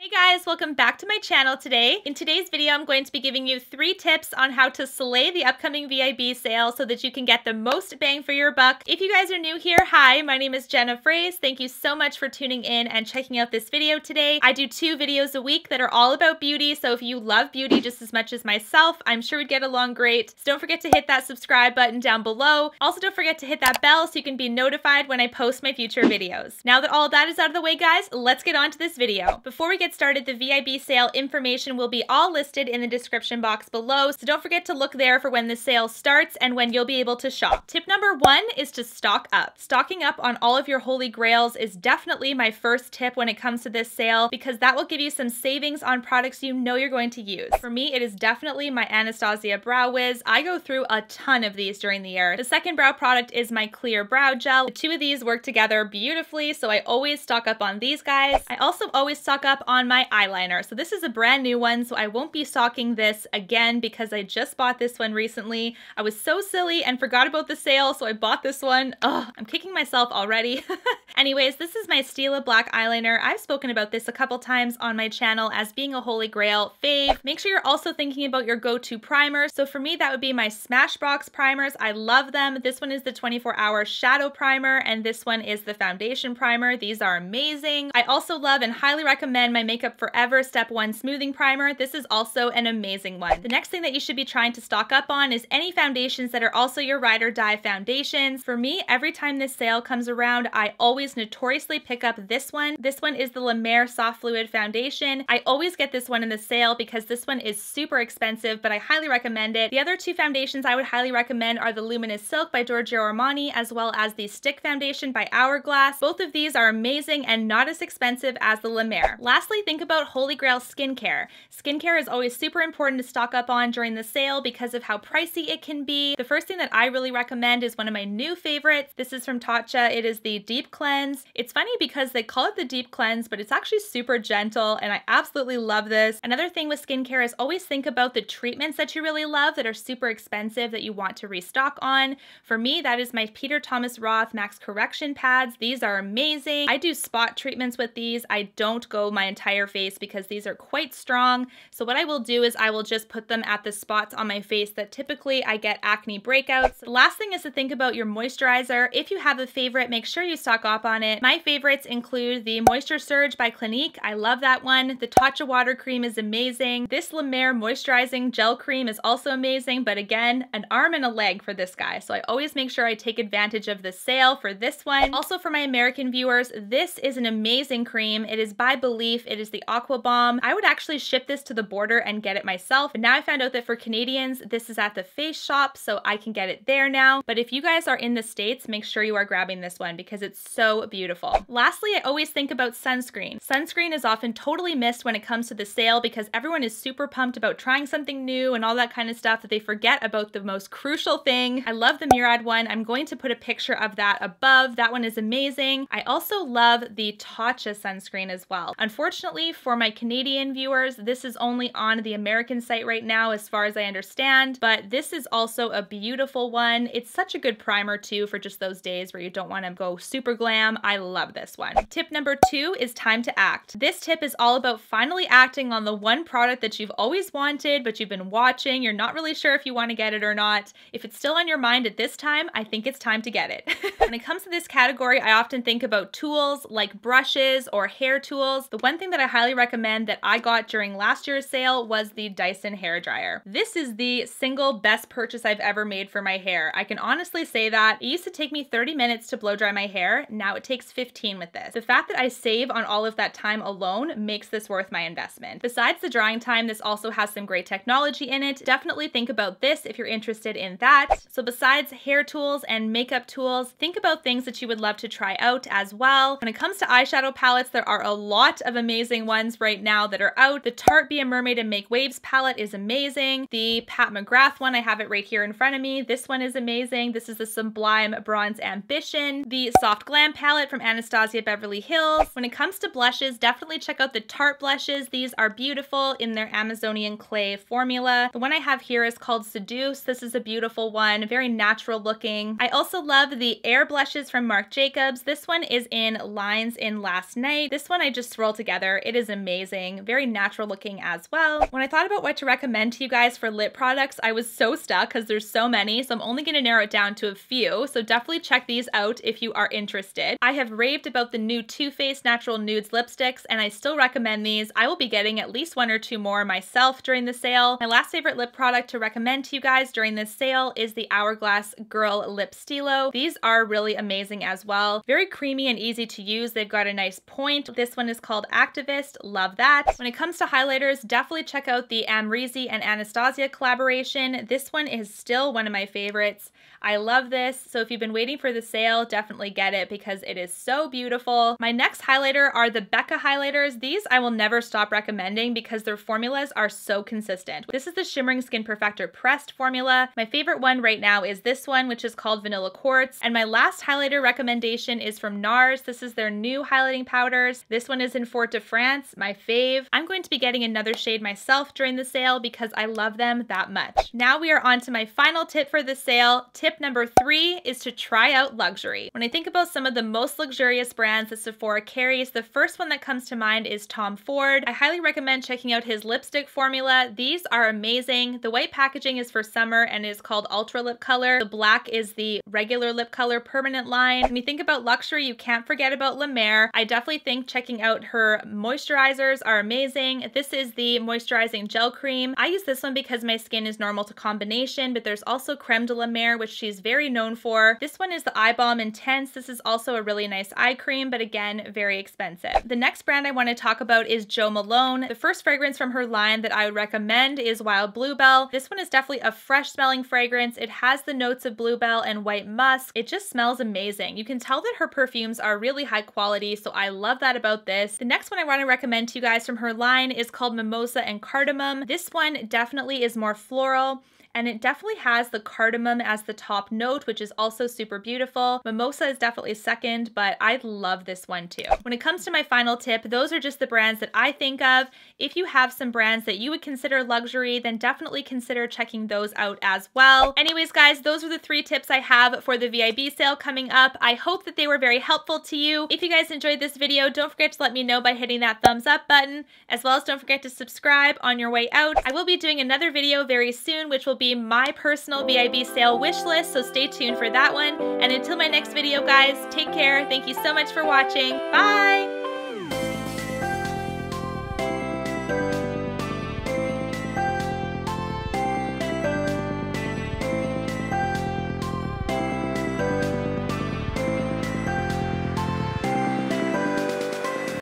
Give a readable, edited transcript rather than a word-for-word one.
Hey guys, welcome back to my channel today. In today's video, I'm going to be giving you 3 tips on how to slay the upcoming VIB sale so that you can get the most bang for your buck. If you guys are new here, hi, my name is Jena Froese. Thank you so much for tuning in and checking out this video today. I do 2 videos a week that are all about beauty, so if you love beauty just as much as myself, I'm sure we'd get along great. So don't forget to hit that subscribe button down below. Also, don't forget to hit that bell so you can be notified when I post my future videos. Now that all of that is out of the way, guys, let's get on to this video. Before we get started, the VIB sale information will be all listed in the description box below, so don't forget to look there for when the sale starts and when you'll be able to shop. Tip number 1 is to stock up. Stocking up on all of your holy grails is definitely my first tip when it comes to this sale, because that will give you some savings on products you know you're going to use. For me, it is definitely my Anastasia Brow Wiz. I go through a ton of these during the year. The second brow product is my clear brow gel. The 2 of these work together beautifully, so I always stock up on these guys. I also always stock up on my eyeliner. So this is a brand new one, so I won't be stocking this again because I just bought this one recently. I was so silly and forgot about the sale, so I bought this one. Ugh, I'm kicking myself already. Anyways, this is my Stila black eyeliner. I've spoken about this a couple times on my channel as being a holy grail fave. Make sure you're also thinking about your go-to primer. So for me, that would be my Smashbox primers. I love them. This one is the 24-hour shadow primer, and this one is the foundation primer. These are amazing. I also love and highly recommend my Makeup Forever Step 1 Smoothing Primer. This is also an amazing one. The next thing that you should be trying to stock up on is any foundations that are also your ride or die foundations. For me, every time this sale comes around, I always notoriously pick up this one. This one is the La Mer Soft Fluid Foundation. I always get this one in the sale because this one is super expensive, but I highly recommend it. The other 2 foundations I would highly recommend are the Luminous Silk by Giorgio Armani, as well as the Stick Foundation by Hourglass. Both of these are amazing and not as expensive as the La Mer. Lastly, think about holy grail skincare. Skincare is always super important to stock up on during the sale because of how pricey it can be. The first thing that I really recommend is one of my new favorites. This is from Tatcha. It is the Deep Cleanse. It's funny because they call it the Deep Cleanse, but it's actually super gentle, and I absolutely love this. Another thing with skincare is always think about the treatments that you really love that are super expensive that you want to restock on. For me, that is my Peter Thomas Roth Max Correction Pads. These are amazing. I do spot treatments with these. I don't go my entire face because these are quite strong. So what I will do is I will just put them at the spots on my face that typically I get acne breakouts. The last thing is to think about your moisturizer. If you have a favorite, make sure you stock up on it. My favorites include the Moisture Surge by Clinique. I love that one. The Tatcha water cream is amazing. This La Mer moisturizing gel cream is also amazing, but again, an arm and a leg for this guy. So I always make sure I take advantage of the sale for this one. Also for my American viewers, this is an amazing cream. It is by Belif. It is the Aqua Balm. I would actually ship this to the border and get it myself, but now I found out that for Canadians, this is at the Face Shop, so I can get it there now. But if you guys are in the States, make sure you are grabbing this one because it's so beautiful. Lastly, I always think about sunscreen. Sunscreen is often totally missed when it comes to the sale because everyone is super pumped about trying something new and all that kind of stuff that they forget about the most crucial thing. I love the Murad one. I'm going to put a picture of that above. That one is amazing. I also love the Tatcha sunscreen as well. Unfortunately, for my Canadian viewers, this is only on the American site right now as far as I understand, but this is also a beautiful one. It's such a good primer too for just those days where you don't want to go super glam. I love this one. Tip number 2 is time to act. This tip is all about finally acting on the one product that you've always wanted, but you've been watching. You're not really sure if you want to get it or not. If it's still on your mind at this time, I think it's time to get it. When it comes to this category, I often think about tools like brushes or hair tools. The one thing that I highly recommend that I got during last year's sale was the Dyson hairdryer. This is the single best purchase I've ever made for my hair. I can honestly say that. It used to take me 30 minutes to blow dry my hair. Now it takes 15 with this. The fact that I save on all of that time alone makes this worth my investment. Besides the drying time, this also has some great technology in it. Definitely think about this if you're interested in that. So besides hair tools and makeup tools, think about things that you would love to try out as well. When it comes to eyeshadow palettes, there are a lot of amazing ones right now that are out. The Tarte Be a Mermaid and Make Waves palette is amazing. The Pat McGrath one, I have it right here in front of me. This one is amazing. This is the Sublime Bronze Ambition. The Soft Glam palette from Anastasia Beverly Hills. When it comes to blushes, definitely check out the Tarte blushes. These are beautiful in their Amazonian clay formula. The one I have here is called Seduce. This is a beautiful one, very natural looking. I also love the Air blushes from Marc Jacobs. This one is in Lines in Last Night. This one I just swirl together color. It is amazing. Very natural looking as well. When I thought about what to recommend to you guys for lip products, I was so stuck because there's so many. So I'm only going to narrow it down to a few. So definitely check these out if you are interested. I have raved about the new Too Faced Natural Nudes lipsticks, and I still recommend these. I will be getting at least 1 or 2 more myself during the sale. My last favorite lip product to recommend to you guys during this sale is the Hourglass Girl Lip Stilo. These are really amazing as well. Very creamy and easy to use. They've got a nice point. This one is called Activist. Love that. When it comes to highlighters, definitely check out the Amrezy and Anastasia collaboration. This one is still one of my favorites. I love this. So if you've been waiting for the sale, definitely get it because it is so beautiful. My next highlighter are the Becca highlighters. These I will never stop recommending because their formulas are so consistent. This is the Shimmering Skin Perfector Pressed formula. My favorite one right now is this one, which is called Vanilla Quartz. And my last highlighter recommendation is from NARS. This is their new highlighting powders. This one is in Fort de France, my fave. I'm going to be getting another shade myself during the sale because I love them that much. Now we are on to my final tip for the sale. Tip number 3 is to try out luxury. When I think about some of the most luxurious brands that Sephora carries, the first one that comes to mind is Tom Ford. I highly recommend checking out his lipstick formula. These are amazing. The white packaging is for summer and is called Ultra Lip Color. The black is the regular lip color permanent line. When you think about luxury, you can't forget about La Mer. I definitely think checking out her moisturizers are amazing. This is the moisturizing gel cream. I use this one because my skin is normal to combination, but there's also Creme de la Mer, which she's very known for. This one is the Eye Balm Intense. This is also a really nice eye cream, but again, very expensive. The next brand I want to talk about is Jo Malone. The first fragrance from her line that I would recommend is Wild Bluebell. This one is definitely a fresh smelling fragrance. It has the notes of bluebell and white musk. It just smells amazing. You can tell that her perfumes are really high quality, so I love that about this. The next one I want to recommend to you guys from her line is called Mimosa and Cardamom. This one definitely is more floral, and it definitely has the cardamom as the top note, which is also super beautiful. Mimosa is definitely second, but I love this one too. When it comes to my final tip, those are just the brands that I think of. If you have some brands that you would consider luxury, then definitely consider checking those out as well. Anyways, guys, those are the 3 tips I have for the VIB sale coming up. I hope that they were very helpful to you. If you guys enjoyed this video, don't forget to let me know by hitting that thumbs up button, as well as don't forget to subscribe on your way out. I will be doing another video very soon, which will be my personal VIB sale wish list, so stay tuned for that one. And until my next video, guys, take care. Thank you so much for watching. Bye!